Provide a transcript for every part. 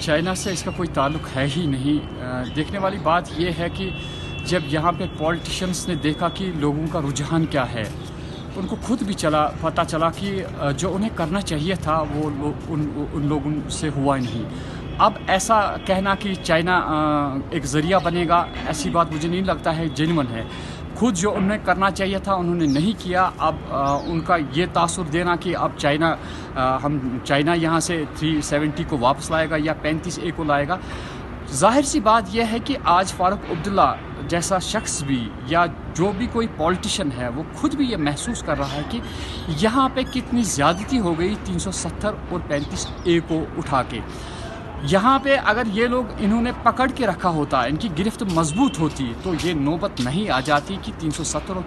China से इसका कोई ताल्लुक़ है ही नहीं। देखने वाली बात यह है कि जब यहाँ पे पॉलिटिशियंस ने देखा कि लोगों का रुझान क्या है, तो उनको खुद भी पता चला कि जो उन्हें करना चाहिए था वो उन लोगों से हुआ नहीं। अब ऐसा कहना कि चाइना एक ज़रिया बनेगा, ऐसी बात मुझे नहीं लगता है जेन्युइन है। खुद जो उन्हें करना चाहिए था उन्होंने नहीं किया। अब उनका ये तासुर देना कि अब चाइना यहाँ से 370 को वापस लाएगा या 35A को लाएगा, ज़ाहिर सी बात यह है कि आज फारूक अब्दुल्ला जैसा शख्स भी या जो भी कोई पॉलिटिशियन है वो खुद भी ये महसूस कर रहा है कि यहाँ पे कितनी ज़्यादती हो गई 370 और 35A को उठा के। यहाँ पे अगर ये लोग इन्होंने पकड़ के रखा होता, इनकी गिरफ्त मजबूत होती, तो ये नौबत नहीं आ जाती कि 370 और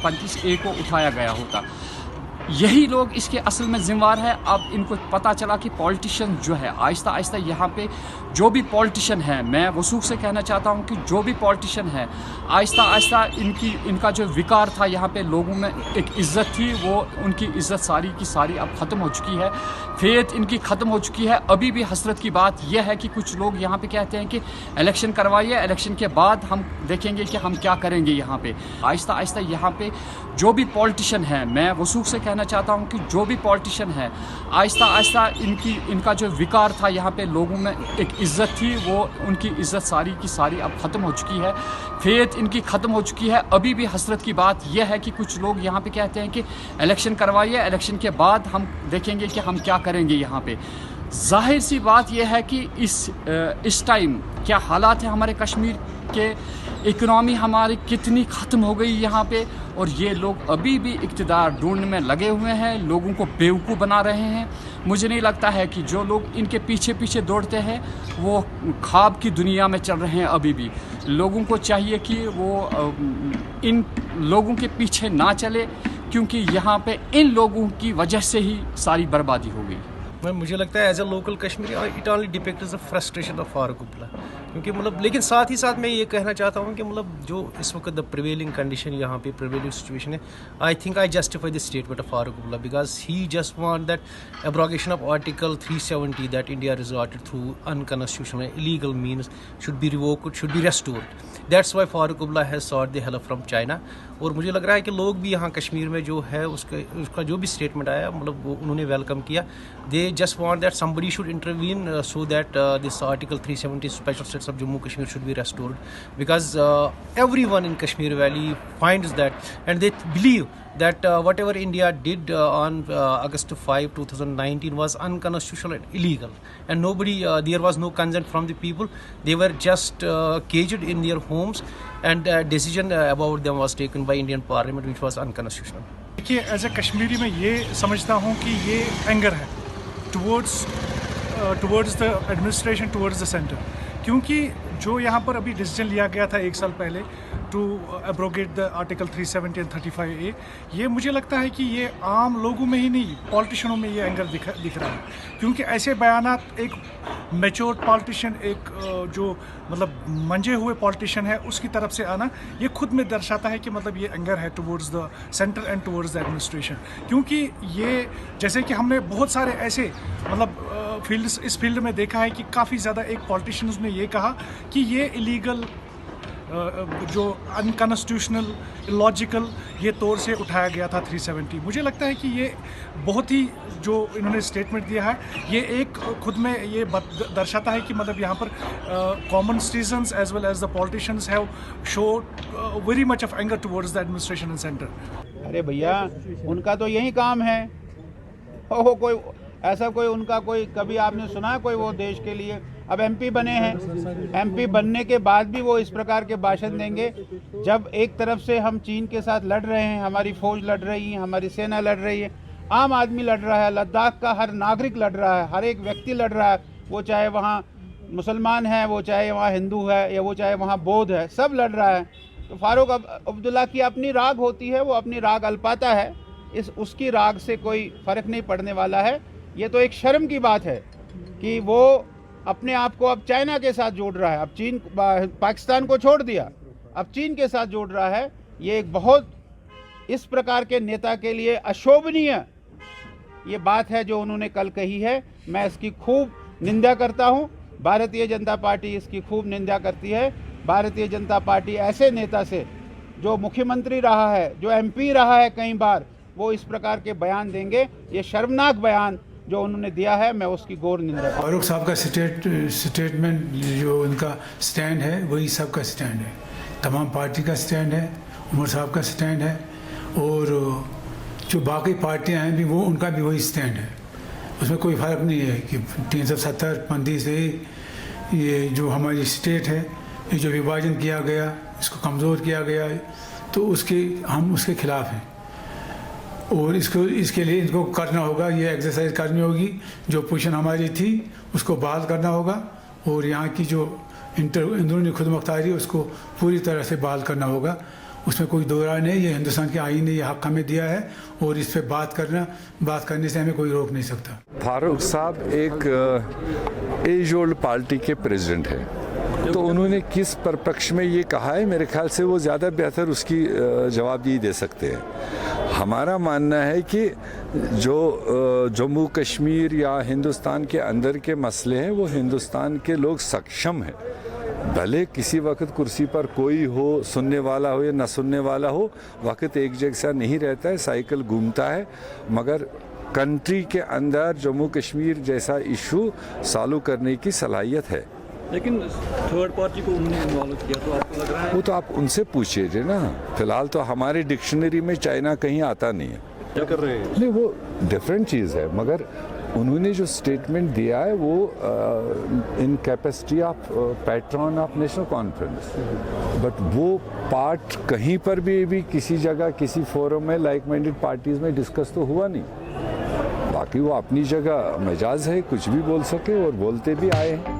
35A को उठाया गया होता। यही लोग इसके असल में ज़िम्मेवार है। अब इनको पता चला कि पॉलिटिशियन जो है आहिस्ता आहिस्ता यहाँ पे जो भी पॉलिटिशियन है, मैं वसूख से कहना चाहता हूँ कि जो भी पॉलिटिशियन है आहिस्ता आहिस्ता इनका जो विकार था, यहाँ पे लोगों में एक इज़्ज़त थी, वो उनकी इज़्ज़त सारी की सारी अब ख़त्म हो चुकी है। फेथ इनकी ख़त्म हो चुकी है। अभी भी हसरत की बात यह है कि कुछ लोग यहाँ पे कहते हैं कि इलेक्शन करवाइए, इलेक्शन के बाद हम देखेंगे कि हम क्या करेंगे। यहाँ पे आहिस्ता आहिस्ता यहाँ पे जो भी पॉलिटिशियन है, मैं वसूख से कहना चाहता हूँ कि जो भी पॉलिटिशियन है आहिस्ता आहिस्ता इनका जो विकार था, यहाँ पे लोगों में एक इज़्ज़त थी, वो उनकी इज़्ज़त सारी की सारी अब ख़त्म हो चुकी है। फेथ इनकी ख़त्म हो चुकी है। अभी भी हसरत की बात यह है कि कुछ लोग यहाँ पे कहते हैं कि इलेक्शन करवाइए, इलेक्शन के बाद हम देखेंगे कि हम क्या करेंगे। यहाँ पे जाहिर सी बात यह है कि इस टाइम क्या हालात है हमारे कश्मीर के, इकनॉमी हमारी कितनी ख़त्म हो गई यहाँ पे, और ये लोग अभी भी इक़्तिदार ढूंढने में लगे हुए हैं, लोगों को बेवकूफ़ बना रहे हैं। मुझे नहीं लगता है कि जो लोग इनके पीछे पीछे दौड़ते हैं वो ख्वाब की दुनिया में चल रहे हैं। अभी भी लोगों को चाहिए कि वो इन लोगों के पीछे ना चले, क्योंकि यहाँ पे इन लोगों की वजह से ही सारी बर्बादी हो गई। मुझे लगता है as a local Kashmiri it only depicts the frustration of Farooq Abdullah, क्योंकि मतलब लेकिन साथ ही साथ मैं ये कहना चाहता हूँ कि मतलब जो इस वक्त द प्रिवेलिंग कंडीशन यहाँ पे प्रिवेलिंग सिचुएशन है, I think I justify the statement of Farooq Abdullah because he just want that abrogation of article 370 that India resorted through unconstitutional illegal means should be revoked, should be restored. That's why Farooq Abdullah has short the help from China. और मुझे लग रहा है कि लोग भी यहाँ कश्मीर में जो है उसका जो भी स्टेटमेंट आया, मतलब वो उन्होंने वेलकम किया। They just want that somebody should intervene so that this article 370 special status of Jammu Kashmir should be restored, because everyone in Kashmir Valley finds that and they believe that whatever India did on August 5, 2019 was unconstitutional and illegal, and nobody there was no consent from the people. They were just caged in their homes, and decision about them was taken by Indian Parliament, which was unconstitutional. देखिए, as a Kashmiri मैं ये समझता हूँ कि ये anger है towards the administration, towards the centre, क्योंकि जो यहाँ पर अभी डिसीजन लिया गया था 1 साल पहले to abrogate the article 370 and 35A, ये मुझे लगता है कि ये आम लोगों में ही नहीं, पॉलिटिशियनों में ये एंगर दिख रहा है, क्योंकि ऐसे बयानात एक मैच्योर पॉलिटिशियन, एक जो मतलब मंजे हुए पॉलिटिशियन है उसकी तरफ से आना, ये खुद में दर्शाता है कि मतलब ये एंगर है towards the centre and towards the administration. क्योंकि ये जैसे कि हमने बहुत सारे ऐसे मतलब इस फील्ड में देखा है कि काफ़ी ज़्यादा एक पॉलिटिशियंस ने ये कहा कि ये इलीगल, जो अनकॉन्स्टिट्यूशनल, इलॉजिकल ये तौर से उठाया गया था 370। मुझे लगता है कि ये बहुत ही जो इन्होंने स्टेटमेंट दिया है, ये एक खुद में ये दर्शाता है कि मतलब यहाँ पर common citizens as well as the politicians have showed very much of anger towards the administration and centre. अरे भैया, उनका तो यही काम है। कोई ऐसा कोई उनका कोई कभी आपने सुना कोई वो देश के लिए, अब एमपी बने हैं, एमपी बनने के बाद भी वो इस प्रकार के भाषण देंगे। जब एक तरफ से हम चीन के साथ लड़ रहे हैं, हमारी फौज लड़ रही है, हमारी सेना लड़ रही है, आम आदमी लड़ रहा है, लद्दाख का हर नागरिक लड़ रहा है, हर एक व्यक्ति लड़ रहा है, वो चाहे वहाँ मुसलमान है, वो चाहे वहाँ हिंदू है, या वो चाहे वहाँ बौद्ध है, सब लड़ रहा है। तो फारूक अब्दुल्ला की अपनी राग होती है, वो अपनी राग अलपाता है, उसकी राग से कोई फ़र्क नहीं पड़ने वाला है। ये तो एक शर्म की बात है कि वो अपने आप को अब चाइना के साथ जोड़ रहा है। अब चीन, पाकिस्तान को छोड़ दिया, अब चीन के साथ जोड़ रहा है। ये एक बहुत इस प्रकार के नेता के लिए अशोभनीय ये बात है जो उन्होंने कल कही है। मैं इसकी खूब निंदा करता हूँ। भारतीय जनता पार्टी इसकी खूब निंदा करती है। भारतीय जनता पार्टी ऐसे नेता से जो मुख्यमंत्री रहा है, जो MP रहा है कई बार, वो इस प्रकार के बयान देंगे, ये शर्मनाक बयान जो उन्होंने दिया है, मैं उसकी घोर निंदा करता हूं। फारूक साहब का स्टेटमेंट जो उनका स्टैंड है वही सबका स्टैंड है, तमाम पार्टी का स्टैंड है, उमर साहब का स्टैंड है, और जो बाकी पार्टियां हैं भी वो उनका भी वही स्टैंड है। उसमें कोई फ़र्क नहीं है कि 370 पंथी से ये जो हमारी स्टेट है, ये जो विभाजन किया गया, इसको कमज़ोर किया गया है, तो हम उसके ख़िलाफ़ हैं, और इसके लिए इनको करना होगा, ये एक्सरसाइज करनी होगी। जो पोजीशन हमारी थी उसको बहाल करना होगा, और यहाँ की जो अंदरूनी खुद मुख्तारी उसको पूरी तरह से बहाल करना होगा। उसमें कोई दो राय नहीं। ये हिंदुस्तान के आईन ने ये हक़ हमें दिया है, और इस पर बात करने से हमें कोई रोक नहीं सकता। फारूक साहब एक एज ओल्ड पार्टी के प्रेसिडेंट हैं, तो उन्होंने किस परिप्रेक्ष्य में ये कहा है, मेरे ख्याल से वो ज़्यादा बेहतर उसकी जवाबदेही दे सकते हैं। हमारा मानना है कि जो जम्मू कश्मीर या हिंदुस्तान के अंदर के मसले हैं, वो हिंदुस्तान के लोग सक्षम हैं। भले किसी वक्त कुर्सी पर कोई हो, सुनने वाला हो या न सुनने वाला हो, वक्त एक जैसा नहीं रहता है, साइकिल घूमता है, मगर कंट्री के अंदर जम्मू कश्मीर जैसा इशू सॉल्व करने की सलाहियत है। लेकिन थर्ड पार्टी को उन्होंने इन्वॉल्व किया, तो आपको लग रहा है? वो तो आप उनसे पूछिए ना। फिलहाल तो हमारे डिक्शनरी में चाइना कहीं आता नहीं है। क्या कर रहे हैं? नहीं, वो डिफरेंट चीज़ है, मगर उन्होंने जो स्टेटमेंट दिया है वो in capacity of pattern of national conference, but वो पार्ट कहीं पर भी किसी जगह किसी फोरम में लाइक माइंडेड पार्टीज़ में डिस्कस तो हुआ नहीं। बाकी वो अपनी जगह मिजाज है, कुछ भी बोल सके और बोलते भी आए हैं।